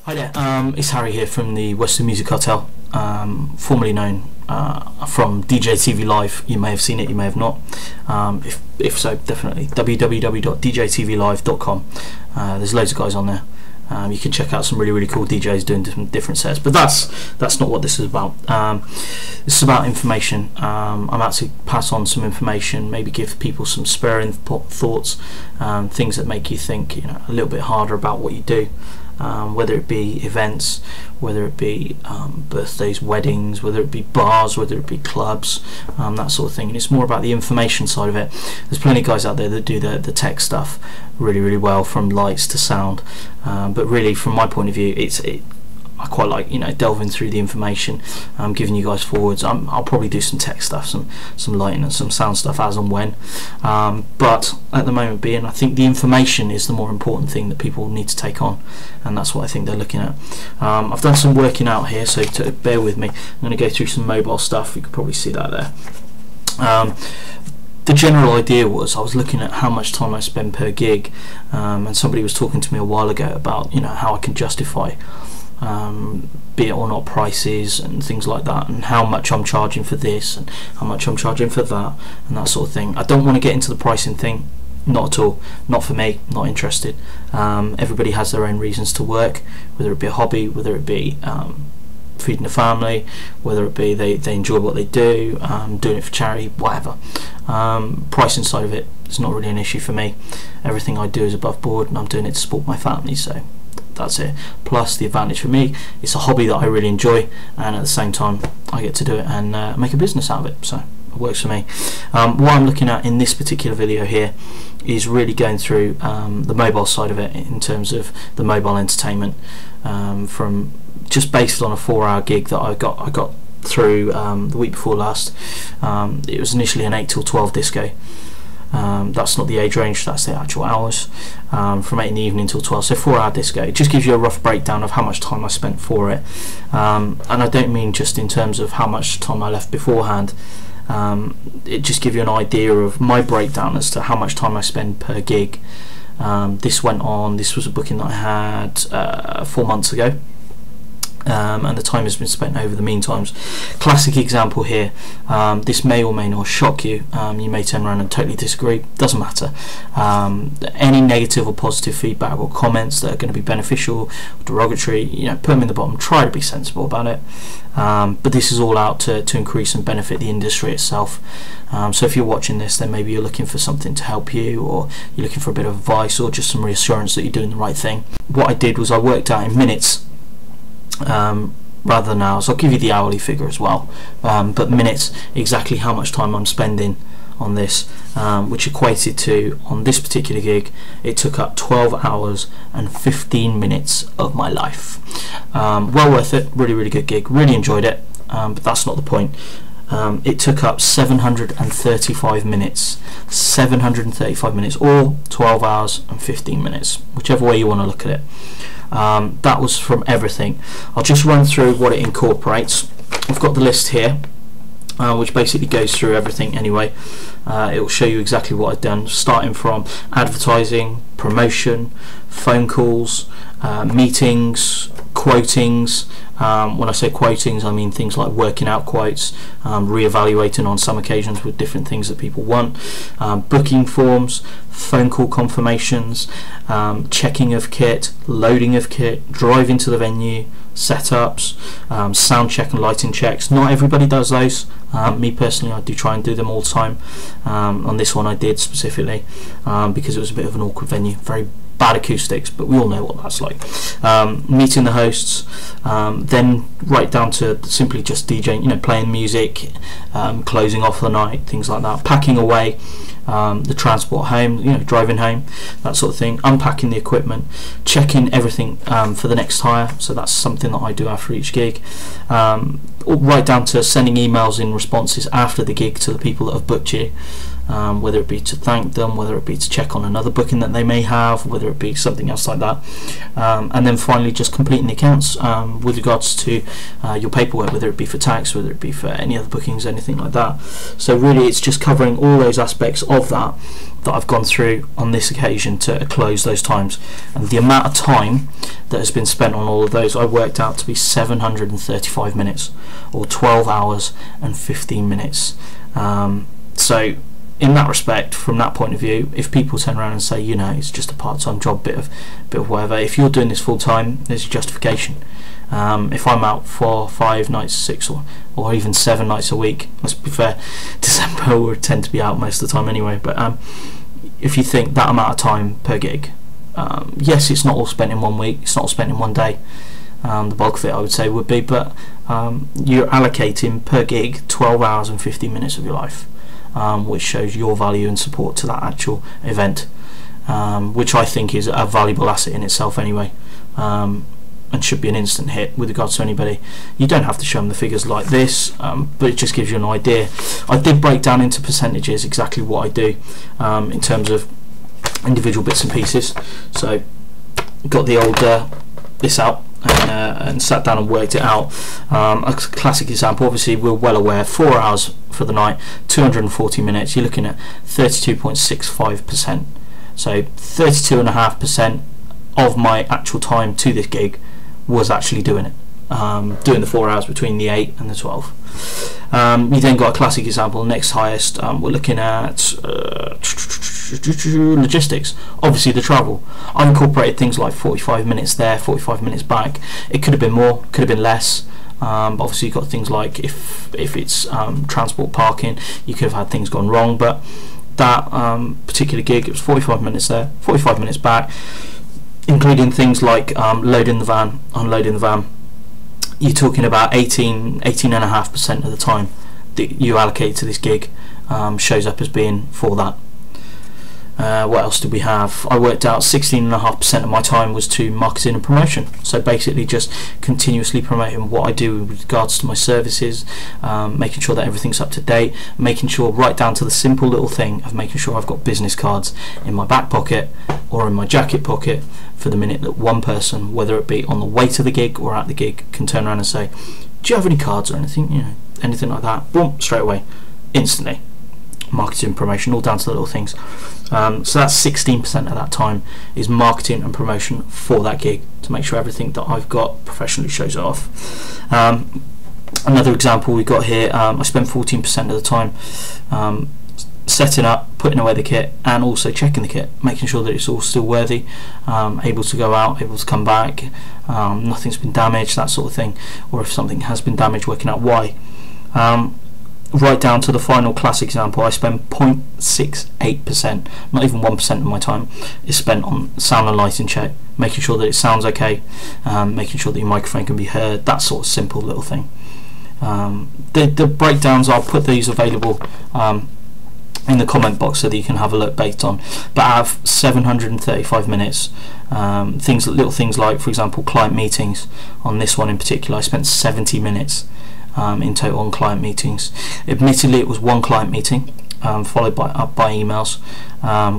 Hi there, it's Harry here from the Western Music Cartel, formerly known from DJ TV Live. You may have seen it, you may have not. If so, definitely www.djtvlive.com. There's loads of guys on there. You can check out some really cool DJs doing different sets, but that's not what this is about. This is about information. I'm out to pass on some information, maybe give people some spurring thoughts, things that make you think, a little bit harder about what you do. Whether it be events, whether it be birthdays, weddings, whether it be bars, whether it be clubs, that sort of thing. And it's more about the information side of it. There's plenty of guys out there that do the tech stuff really well, from lights to sound, but really from my point of view, I quite like delving through the information, giving you guys forwards. I'll probably do some tech stuff, some lighting and some sound stuff as and when, but at the moment being, I think the information is the more important thing that people need to take on, and that's what I think they're looking at. I've done some working out here, so bear with me. I'm going to go through some mobile stuff. You can probably see that there. The general idea was, I was looking at how much time I spend per gig, and somebody was talking to me a while ago about how I can justify be it or not prices and things like that, and how much I'm charging for this and how much I'm charging for that and that sort of thing. I don't want to get into the pricing thing, not at all, not for me, not interested. Everybody has their own reasons to work, whether it be a hobby, whether it be feeding a family, whether it be they enjoy what they do, doing it for charity, whatever. Pricing side of it is not really an issue for me. Everything I do is above board, and I'm doing it to support my family, so that's it. Plus the advantage for me, it's a hobby that I really enjoy, and at the same time I get to do it and make a business out of it, so it works for me. What I'm looking at in this particular video here is really going through the mobile side of it, in terms of the mobile entertainment, from just based on a 4-hour gig that I got through the week before last. It was initially an 8 till 12 disco. That's not the age range, that's the actual hours, from 8 in the evening till 12, so 4-hour disco. It just gives you a rough breakdown of how much time I spent for it, and I don't mean just in terms of how much time I left beforehand. It just gives you an idea of my breakdown as to how much time I spend per gig. This was a booking that I had 4 months ago, and the time has been spent over the meantimes. Classic example here. This may or may not shock you. You may turn around and totally disagree. Doesn't matter. Any negative or positive feedback or comments that are going to be beneficial or derogatory, put them in the bottom. Try to be sensible about it. But this is all out to increase and benefit the industry itself. So if you're watching this, then maybe you're looking for something to help you, or you're looking for a bit of advice, or just some reassurance that you're doing the right thing. What I did was I worked out in minutes rather than hours. I'll give you the hourly figure as well, but minutes, exactly how much time I'm spending on this, which equated to, on this particular gig, it took up 12 hours and 15 minutes of my life. Well worth it, really good gig, really enjoyed it, but that's not the point. It took up 735 minutes, 735 minutes, or 12 hours and 15 minutes, whichever way you want to look at it. That was from everything. I'll just run through what it incorporates. I've got the list here, which basically goes through everything anyway. It will show you exactly what I've done, starting from advertising, promotion, phone calls, meetings, quotings. When I say quotings, I mean things like working out quotes, re-evaluating on some occasions with different things that people want, booking forms, phone call confirmations, checking of kit, loading of kit, driving to the venue, setups, sound check and lighting checks. Not everybody does those. Me personally, I do try and do them all the time. On this one I did specifically, because it was a bit of an awkward venue, very bad acoustics, but we all know what that's like. Meeting the hosts, then right down to simply just DJing, playing music, closing off the night, things like that, packing away, the transport home, driving home, that sort of thing, unpacking the equipment, checking everything for the next hire, so that's something that I do after each gig, right down to sending emails in responses after the gig to the people that have booked you. whether it be to thank them, whether it be to check on another booking that they may have, whether it be something else like that, and then finally just completing the accounts with regards to your paperwork, whether it be for tax, whether it be for any other bookings, anything like that. So really it's just covering all those aspects of that I've gone through on this occasion to close those times. And the amount of time that has been spent on all of those I worked out to be 735 minutes, or 12 hours and 15 minutes. So in that respect, from that point of view, if people turn around and say, you know, it's just a part-time job, bit of whatever, if you're doing this full-time, there's a justification. If I'm out 4, 5 nights, 6 or even 7 nights a week, let's be fair, December would tend to be out most of the time anyway, but if you think that amount of time per gig, yes, it's not all spent in 1 week, it's not all spent in 1 day, the bulk of it I would say would be, but you're allocating per gig 12 hours and 15 minutes of your life, which shows your value and support to that actual event, which I think is a valuable asset in itself anyway, and should be an instant hit with regards to anybody. You don't have to show them the figures like this, but it just gives you an idea. I did break down into percentages exactly what I do in terms of individual bits and pieces. So got the old this out and sat down and worked it out. A classic example, obviously we're well aware, 4 hours for the night, 240 minutes, you're looking at 32.65%. So 32.5% of my actual time to this gig was actually doing it, doing the 4 hours between the 8 and the 12. You then got a classic example, next highest, we're looking at logistics, obviously the travel. I incorporated things like 45 minutes there, 45 minutes back. It could have been more, could have been less, but obviously you've got things like if it's transport, parking, you could have had things gone wrong, but that particular gig, it was 45 minutes there, 45 minutes back, including things like loading the van, unloading the van. You're talking about 18.5% of the time that you allocate to this gig shows up as being for that. What else did we have? I worked out 16.5% of my time was to marketing and promotion, so basically just continuously promoting what I do with regards to my services, making sure that everything's up to date, making sure right down to the simple little thing of making sure I've got business cards in my back pocket or in my jacket pocket for the minute that one person, whether it be on the way to the gig or at the gig, can turn around and say, do you have any cards or anything, you know, anything like that, boom, straight away, instantly. Marketing, promotion, all down to the little things. So that's 16% of that time is marketing and promotion for that gig, to make sure everything that I've got professionally shows it off. Another example we got here, I spend 14% of the time setting up, putting away the kit, and also checking the kit, making sure that it's all still worthy, able to go out, able to come back, nothing's been damaged, that sort of thing, or if something has been damaged, working out why. Right down to the final class example, I spend 0.68%, not even 1% of my time is spent on sound and lighting check, making sure that it sounds okay, making sure that your microphone can be heard, that sort of simple little thing. The breakdowns, I'll put these available in the comment box so that you can have a look based on, but I have 735 minutes, little things like, for example, client meetings. On this one in particular I spent 70 minutes in total on client meetings. Admittedly it was one client meeting, followed up by emails,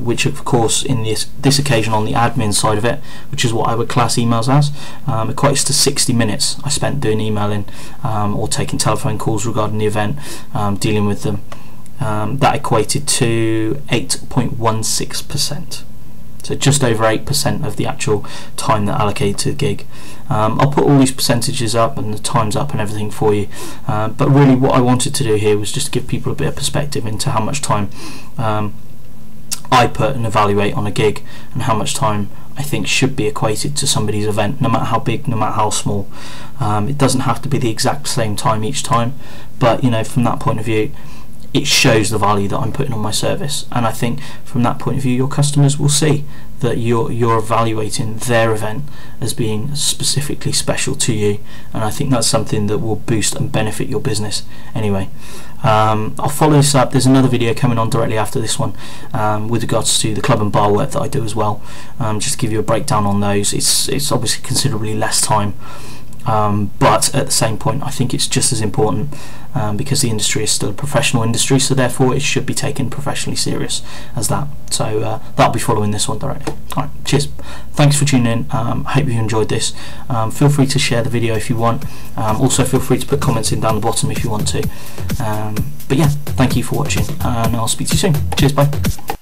which of course in this occasion on the admin side of it, which is what I would class emails as, equates to 60 minutes I spent doing emailing or taking telephone calls regarding the event, dealing with them. That equated to 8.16%. So just over 8% of the actual time that allocated to the gig. I'll put all these percentages up and the times up and everything for you, but really what I wanted to do here was just to give people a bit of perspective into how much time I put and evaluate on a gig, and how much time I think should be equated to somebody's event, no matter how big, no matter how small. It doesn't have to be the exact same time each time, but you know, from that point of view, it shows the value that I'm putting on my service, and I think from that point of view your customers will see that you're evaluating their event as being specifically special to you, and I think that's something that will boost and benefit your business anyway. I'll follow this up. There's another video coming on directly after this one with regards to the club and bar work that I do as well, just to give you a breakdown on those. It's obviously considerably less time, but at the same point I think it's just as important, because the industry is still a professional industry, so therefore it should be taken professionally serious as that. So that'll be following this one directly. Alright, cheers, thanks for tuning in. I hope you enjoyed this. Feel free to share the video if you want. Also feel free to put comments in down the bottom if you want to. But yeah, thank you for watching, and I'll speak to you soon. Cheers, bye.